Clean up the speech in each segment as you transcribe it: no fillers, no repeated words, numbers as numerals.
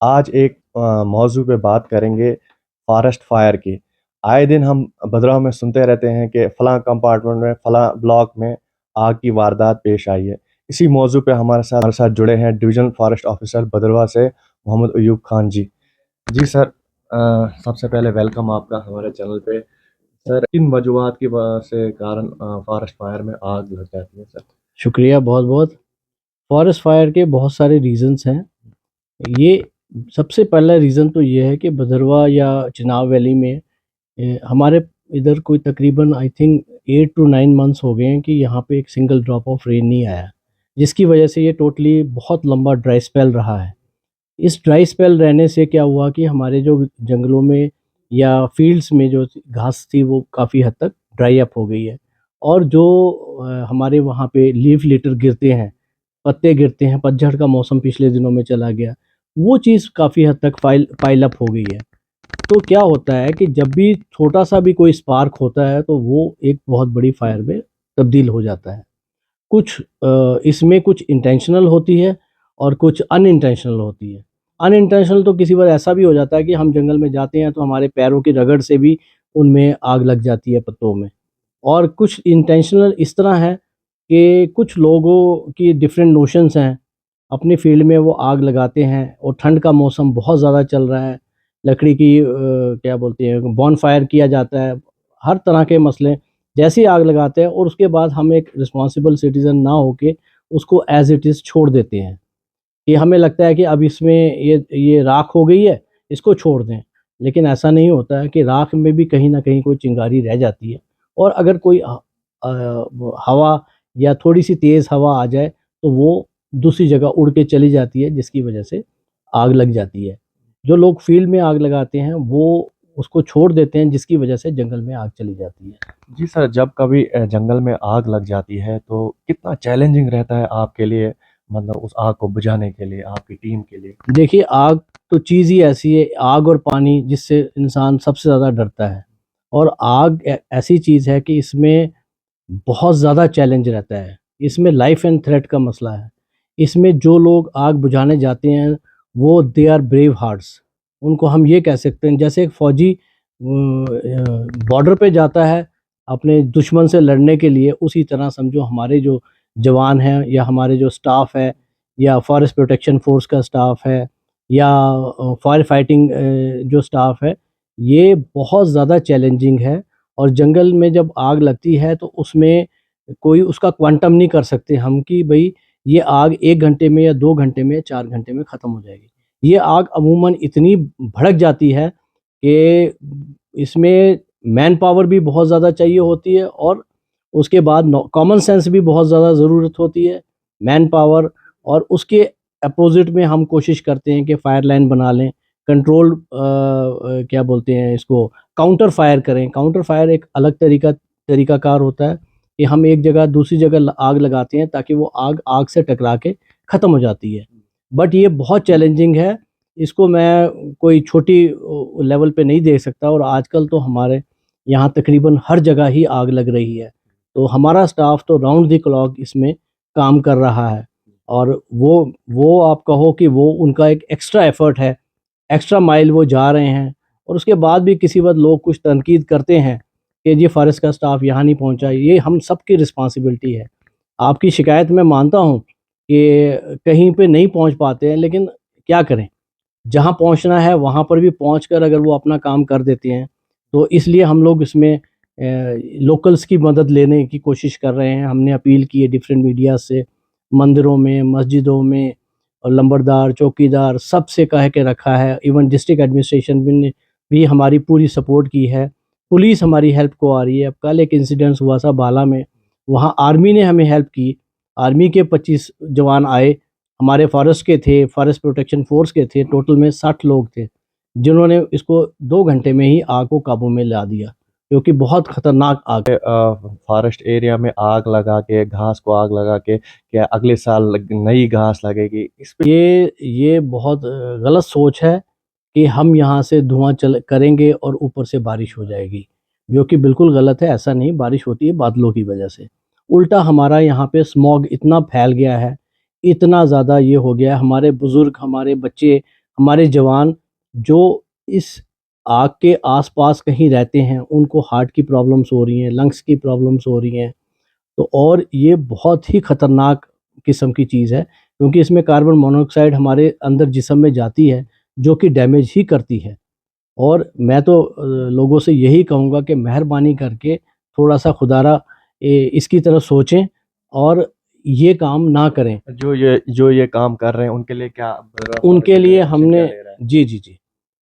आज एक मौजू पे बात करेंगे फॉरेस्ट फायर की। आए दिन हम भद्रवाह में सुनते रहते हैं कि फलां कंपार्टमेंट में फलां ब्लॉक में आग की वारदात पेश आई है। इसी मौजू पे हमारे साथ जुड़े हैं डिविजनल फॉरेस्ट ऑफिसर भद्रवाह से मोहम्मद अयूब खान जी। जी सर, सबसे पहले वेलकम आपका हमारे चैनल पे। सर, किन वजूहात की वजह से कारण फॉरेस्ट फायर में आग लग जाती है सर? शुक्रिया बहुत बहुत। फॉरेस्ट फायर के बहुत सारे रीजंस हैं। ये सबसे पहला रीज़न तो ये है कि भदरवा या चिनाब वैली में हमारे इधर कोई तकरीबन आई थिंक 8 to 9 मंथ्स हो गए हैं कि यहाँ पे एक सिंगल ड्रॉप ऑफ रेन नहीं आया, जिसकी वजह से ये टोटली बहुत लंबा ड्राई स्पेल रहा है। इस ड्राई स्पेल रहने से क्या हुआ कि हमारे जो जंगलों में या फील्ड्स में जो घास थी वो काफ़ी हद तक ड्राई अप हो गई है। और जो हमारे वहाँ पे लीफ लिटर गिरते हैं, पत्ते गिरते हैं, पतझड़ का मौसम पिछले दिनों में चला गया, वो चीज़ काफ़ी हद तक पाइल अप हो गई है। तो क्या होता है कि जब भी छोटा-सा भी कोई स्पार्क होता है तो वो एक बहुत बड़ी फायर में तब्दील हो जाता है। कुछ इसमें कुछ इंटेंशनल होती है और कुछ अनइंटेंशनल होती है। अनइंटेंशनल तो किसी बार ऐसा भी हो जाता है कि हम जंगल में जाते हैं तो हमारे पैरों की रगड़ से भी उनमें आग लग जाती है पत्तों में। और कुछ इंटेंशनल इस तरह है कि कुछ लोगों की डिफरेंट नोशंस हैं, अपनी फील्ड में वो आग लगाते हैं और ठंड का मौसम बहुत ज़्यादा चल रहा है, लकड़ी की क्या बोलते हैं बॉनफायर किया जाता है, हर तरह के मसले जैसे ही आग लगाते हैं और उसके बाद हम एक रिस्पॉन्सिबल सिटीज़न ना होके उसको एज़ इट इज़ छोड़ देते हैं कि हमें लगता है कि अब इसमें ये राख हो गई है, इसको छोड़ दें। लेकिन ऐसा नहीं होता है कि राख में भी कहीं न कहीं कोई चिंगारी रह जाती है और अगर कोई हवा या थोड़ी-सी तेज़ हवा आ जाए, तो वो दूसरी जगह उड़ के चली जाती है, जिसकी वजह से आग लग जाती है। जो लोग फ़ील्ड में आग लगाते हैं, वो उसको छोड़ देते हैं, जिसकी वजह से जंगल में आग चली जाती है। जी सर, जब कभी जंगल में आग लग जाती है तो कितना चैलेंजिंग रहता है आपके लिए, मतलब उस आग को बुझाने के लिए, आपकी टीम के लिए? देखिए, आग तो चीज़ ही ऐसी है, आग और पानी जिससे इंसान सबसे ज़्यादा डरता है। और आग ऐसी चीज़ है कि इसमें बहुत ज़्यादा चैलेंज रहता है। इसमें लाइफ़ एंड थ्रेट का मसला है। इसमें जो लोग आग बुझाने जाते हैं, वो दे आर ब्रेव हार्ट्स। उनको हम ये कह सकते हैं जैसे एक फ़ौजी बॉर्डर पे जाता है अपने दुश्मन से लड़ने के लिए, उसी तरह समझो हमारे जो जवान हैं या हमारे जो स्टाफ़ है या फॉरेस्ट प्रोटेक्शन फ़ोर्स का स्टाफ़ है या फायर फाइटिंग जो स्टाफ़ है, ये बहुत ज़्यादा चैलेंजिंग है। और जंगल में जब आग लगती है तो उसमें कोई उसका क्वांटम नहीं कर सकते हम कि भई ये आग 1 घंटे में या 2 घंटे में या 4 घंटे में ख़त्म हो जाएगी। ये आग अमूमन इतनी भड़क जाती है कि इसमें मैन पावर भी बहुत ज़्यादा चाहिए होती है और उसके बाद नॉ कॉमन सेंस भी बहुत ज़्यादा ज़रूरत होती है, मैन पावर। और उसके अपोज़िट में हम कोशिश करते हैं कि फायर लाइन बना लें, कंट्रोल क्या बोलते हैं इसको काउंटर फायर करें। काउंटर फायर एक अलग तरीकाकार होता है कि हम एक जगह दूसरी जगह आग लगाते हैं ताकि वो आग आग से टकरा के ख़त्म हो जाती है। बट ये बहुत चैलेंजिंग है, इसको मैं कोई छोटी लेवल पे नहीं देख सकता। और आजकल तो हमारे यहाँ तकरीबन हर जगह ही आग लग रही है, तो हमारा स्टाफ तो राउंड द क्लॉक इसमें काम कर रहा है। और वो आप कहो कि वो उनका एक एक्स्ट्रा एफर्ट है, एक्स्ट्रा माइल वो जा रहे हैं। और उसके बाद भी किसी वक़्त लोग कुछ तनकीद करते हैं कि जी फॉरेस्ट का स्टाफ यहाँ नहीं पहुँचा, ये हम सबकी रिस्पॉन्सिबिलिटी है। आपकी शिकायत मैं मानता हूँ कि कहीं पे नहीं पहुँच पाते हैं, लेकिन क्या करें? जहाँ पहुँचना है वहाँ पर भी पहुँचकर अगर वो अपना काम कर देते हैं, तो इसलिए हम लोग इसमें लोकल्स की मदद लेने की कोशिश कर रहे हैं। हमने अपील की है डिफरेंट मीडिया से, मंदिरों में, मस्जिदों में और लंबरदार, चौकीदार सबसे कह के रखा है। इवन डिस्ट्रिक्ट एडमिनिस्ट्रेशन भी ने भी हमारी पूरी सपोर्ट की है। पुलिस हमारी हेल्प को आ रही है। अब कल एक इंसिडेंस हुआ था बाला में, वहाँ आर्मी ने हमें हेल्प की। आर्मी के 25 जवान आए, हमारे फॉरेस्ट के थे, फॉरेस्ट प्रोटेक्शन फ़ोर्स के थे, टोटल में 60 लोग थे, जिन्होंने इसको 2 घंटे में ही आग को काबू में ला दिया, क्योंकि बहुत खतरनाक आग। फॉरेस्ट एरिया में आग लगा के, घास को आग लगा के क्या अगले साल नई घास लगेगी? इस पे ये बहुत गलत सोच है कि हम यहाँ से धुआँ चल करेंगे और ऊपर से बारिश हो जाएगी, जो कि बिल्कुल गलत है। ऐसा नहीं, बारिश होती है बादलों की वजह से। उल्टा हमारा यहाँ पे स्मॉग इतना फैल गया है, इतना ज़्यादा ये हो गया है, हमारे बुज़ुर्ग, हमारे बच्चे, हमारे जवान जो इस आग के आस-पास कहीं रहते हैं, उनको हार्ट की प्रॉब्लम्स हो रही हैं, लंग्स की प्रॉब्लम्स हो रही हैं। तो और ये बहुत ही खतरनाक किस्म की चीज़ है, क्योंकि इसमें कार्बन मोनोऑक्साइड हमारे अंदर जिस्म में जाती है, जो कि डैमेज ही करती है। और मैं तो लोगों से यही कहूँगा कि मेहरबानी करके थोड़ा-सा खुदारा इसकी तरफ सोचें और ये काम ना करें। जो ये काम कर रहे हैं उनके लिए क्या उनके अथॉरिटी जो लिए है एक्शन क्या हमने ले रहा है? जी, जी, जी।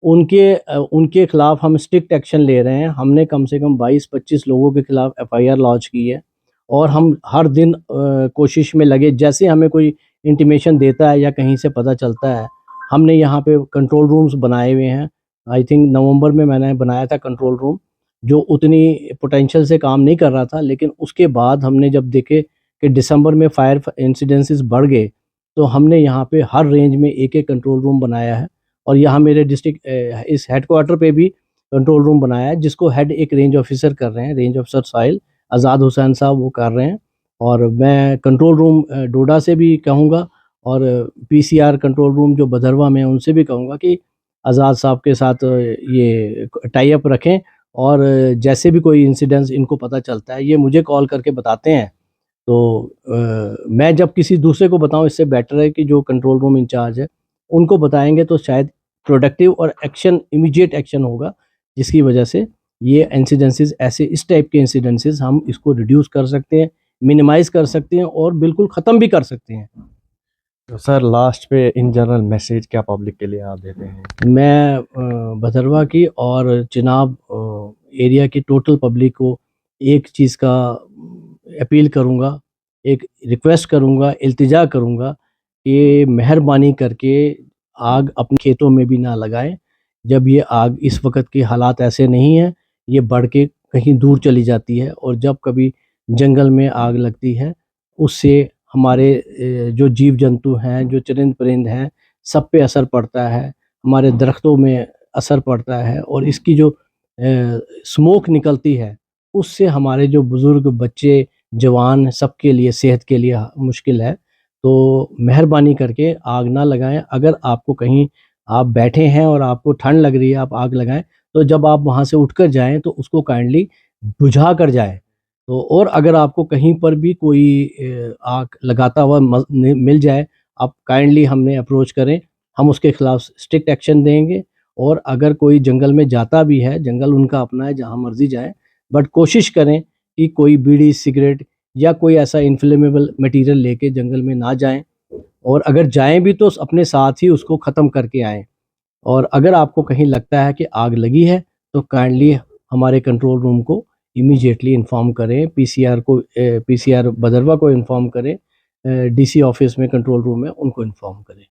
उनके खिलाफ हम स्ट्रिक्ट एक्शन ले रहे हैं। हमने कम से कम 22-25 लोगों के खिलाफ एफआईआर लॉन्च की है और हम हर दिन कोशिश में लगे, जैसे हमें कोई इंटीमेशन देता है या कहीं से पता चलता है, हमने यहाँ पे कंट्रोल रूम्स बनाए हुए हैं। आई थिंक नवंबर में मैंने बनाया था कंट्रोल रूम, जो उतनी पोटेंशियल से काम नहीं कर रहा था, लेकिन उसके बाद हमने जब देखे कि दिसंबर में फायर इंसिडेंसेस बढ़ गए, तो हमने यहाँ पे हर रेंज में एक-एक कंट्रोल रूम बनाया है। और यहाँ मेरे डिस्ट्रिक्ट इस हेडक्वार्टर पे भी कंट्रोल रूम बनाया है, जिसको हेड एक रेंज ऑफिसर कर रहे हैं, रेंज ऑफिसर साहिल आज़ाद हुसैन साहब वो कर रहे हैं। और मैं कंट्रोल रूम डोडा से भी कहूँगा और पीसीआर कंट्रोल रूम जो भदरवा में है उनसे भी कहूँगा कि आज़ाद साहब के साथ ये टाई अप रखें और जैसे भी कोई इंसिडेंस इनको पता चलता है, ये मुझे कॉल करके बताते हैं। तो मैं जब किसी दूसरे को बताऊँ, इससे बेटर है कि जो कंट्रोल रूम इंचार्ज है, उनको बताएँगे तो शायद प्रोडक्टिव और एक्शन इमीडिएट एक्शन होगा, जिसकी वजह से ये इंसिडेंसेस ऐसे इस टाइप के इंसिडेंसेस हम इसको रिड्यूस कर सकते हैं, मिनिमाइज़ कर सकते हैं और बिल्कुल ख़त्म भी कर सकते हैं। तो सर लास्ट पे इन जनरल मैसेज क्या पब्लिक के लिए आप देते हैं? मैं भदरवा की और चिनाब एरिया की टोटल पब्लिक को एक चीज़ का अपील करूँगा, एक रिक्वेस्ट करूँगा, इल्तिजा करूँगा कि मेहरबानी करके आग अपने खेतों में भी ना लगाएँ। जब ये आग इस वक़्त के हालात ऐसे नहीं हैं, ये बढ़ के कहीं दूर चली जाती है और जब कभी जंगल में आग लगती है, उससे हमारे जो जीव-जंतु हैं, जो चरिंद-परिंद हैं, सब पे असर पड़ता है। हमारे दरख्तों में असर पड़ता है और इसकी जो स्मोक निकलती है, उससे हमारे जो बुज़ुर्ग, बच्चे, जवान सबके लिए सेहत के लिए मुश्किल है। तो मेहरबानी करके आग ना लगाएँ। अगर आपको कहीं आप बैठे हैं और आपको ठंड लग रही है, आप आग लगाएँ, तो जब आप वहाँ से उठकर जाएँ तो उसको काइंडली बुझा कर जाएँ। तो और अगर आपको कहीं पर भी कोई आग लगाता हुआ मिल जाए, आप काइंडली हमें अप्रोच करें, हम उसके खिलाफ स्ट्रिक्ट एक्शन देंगे। और अगर कोई जंगल में जाता भी है, जंगल उनका अपना है, जहाँ मर्ज़ी जाएँ, बट कोशिश करें कि कोई बीड़ी, सिगरेट या कोई ऐसा इन्फ्लेमेबल मटीरियल लेके जंगल में ना जाएँ और अगर जाएँ भी तो अपने साथ ही उसको ख़त्म करके आएँ। और अगर आपको कहीं लगता है कि आग लगी है, तो काइंडली हमारे कंट्रोल रूम को इमीडिएटली इन्फॉर्म करें, पीसीआर भदरवा को इन्फॉर्म करें, डीसी ऑफ़िस में कंट्रोल रूम है, उनको इन्फॉर्म करें।